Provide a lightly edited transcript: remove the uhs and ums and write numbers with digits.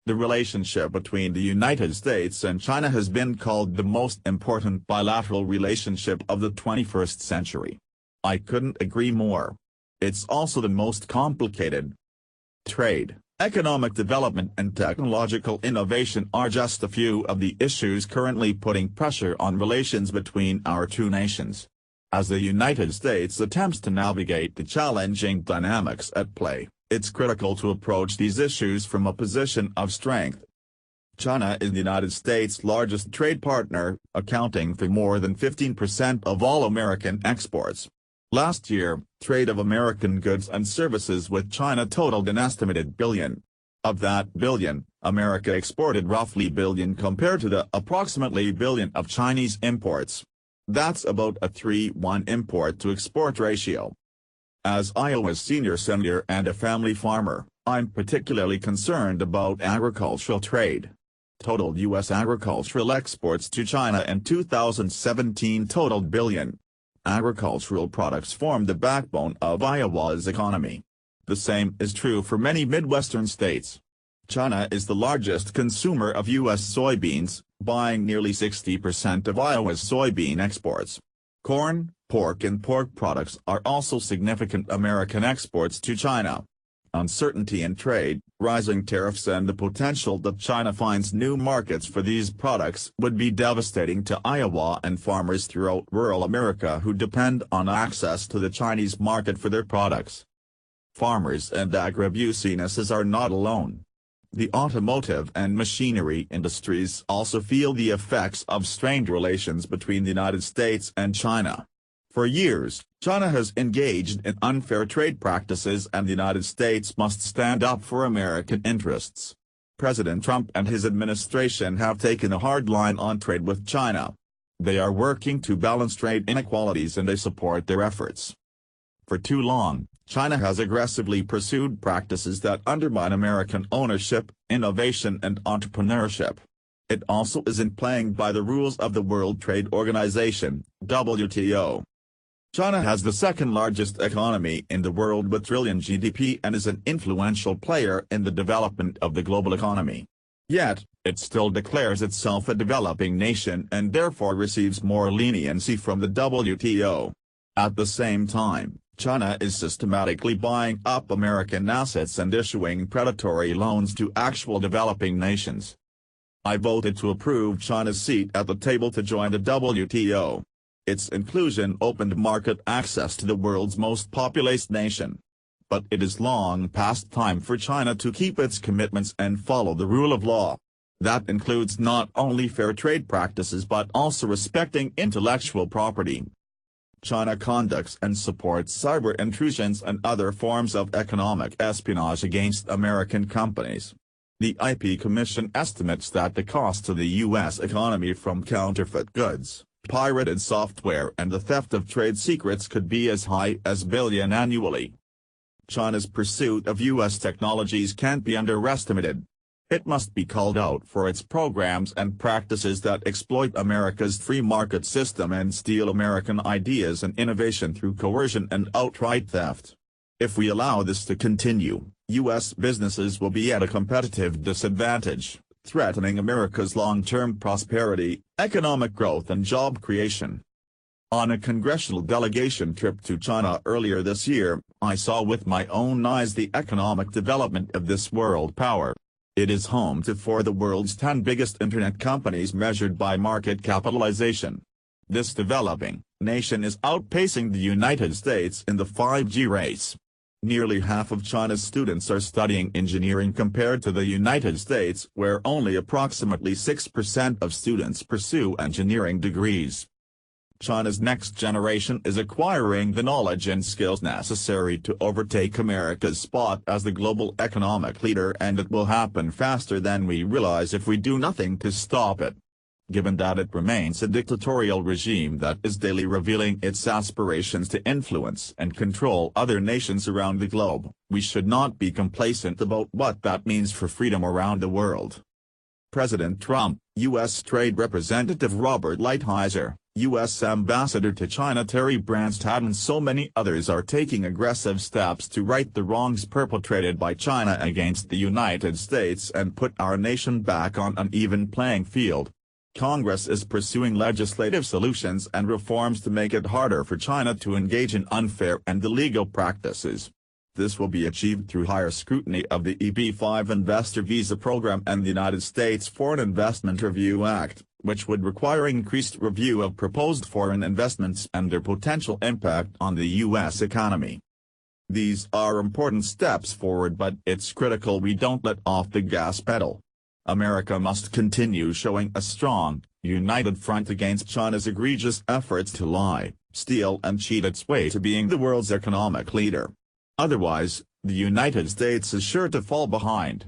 The relationship between the United States and China has been called the most important bilateral relationship of the 21st century. I couldn't agree more. It's also the most complicated. Trade, economic development and technological innovation are just a few of the issues currently putting pressure on relations between our two nations. As the United States attempts to navigate the challenging dynamics at play, it's critical to approach these issues from a position of strength. China is the United States' largest trade partner, accounting for more than 15% of all American exports. Last year, trade of American goods and services with China totaled an estimated billion. Of that billion, America exported roughly billion compared to the approximately billion of Chinese imports. That's about a 3:1 import-to-export ratio. As Iowa's senior senator and a family farmer, I'm particularly concerned about agricultural trade. Total U.S. agricultural exports to China in 2017 totaled billion. Agricultural products form the backbone of Iowa's economy. The same is true for many Midwestern states. China is the largest consumer of U.S. soybeans, buying nearly 60% of Iowa's soybean exports. Corn, pork and pork products are also significant American exports to China. Uncertainty in trade, rising tariffs and the potential that China finds new markets for these products would be devastating to Iowa and farmers throughout rural America who depend on access to the Chinese market for their products. Farmers and agribusinesses are not alone. The automotive and machinery industries also feel the effects of strained relations between the United States and China. For years, China has engaged in unfair trade practices and the United States must stand up for American interests. President Trump and his administration have taken a hard line on trade with China. They are working to balance trade inequalities and I support their efforts. For too long, China has aggressively pursued practices that undermine American ownership, innovation and entrepreneurship. It also isn't playing by the rules of the World Trade Organization, WTO. China has the second-largest economy in the world with trillion GDP and is an influential player in the development of the global economy. Yet, it still declares itself a developing nation and therefore receives more leniency from the WTO. At the same time, China is systematically buying up American assets and issuing predatory loans to actual developing nations. I voted to approve China's seat at the table to join the WTO. Its inclusion opened market access to the world's most populous nation. But it is long past time for China to keep its commitments and follow the rule of law. That includes not only fair trade practices but also respecting intellectual property. China conducts and supports cyber intrusions and other forms of economic espionage against American companies. The IP Commission estimates that the cost to the U.S. economy from counterfeit goods, pirated software and the theft of trade secrets could be as high as $1 billion annually. China's pursuit of U.S. technologies can't be underestimated. It must be called out for its programs and practices that exploit America's free market system and steal American ideas and innovation through coercion and outright theft. If we allow this to continue, U.S. businesses will be at a competitive disadvantage, threatening America's long-term prosperity, economic growth and job creation. On a congressional delegation trip to China earlier this year, I saw with my own eyes the economic development of this world power. It is home to 4 of the world's 10 biggest internet companies measured by market capitalization. This developing nation is outpacing the United States in the 5G race. Nearly half of China's students are studying engineering compared to the United States where only approximately 6% of students pursue engineering degrees. China's next generation is acquiring the knowledge and skills necessary to overtake America's spot as the global economic leader, and it will happen faster than we realize if we do nothing to stop it. Given that it remains a dictatorial regime that is daily revealing its aspirations to influence and control other nations around the globe, we should not be complacent about what that means for freedom around the world. President Trump, U.S. Trade Representative Robert Lighthizer, U.S. Ambassador to China Terry Branstad and so many others are taking aggressive steps to right the wrongs perpetrated by China against the United States and put our nation back on an even playing field. Congress is pursuing legislative solutions and reforms to make it harder for China to engage in unfair and illegal practices. This will be achieved through higher scrutiny of the EB-5 investor visa program and the United States Foreign Investment Review Act, which would require increased review of proposed foreign investments and their potential impact on the U.S. economy. These are important steps forward, but it's critical we don't let off the gas pedal. America must continue showing a strong, united front against China's egregious efforts to lie, steal and cheat its way to being the world's economic leader. Otherwise, the United States is sure to fall behind.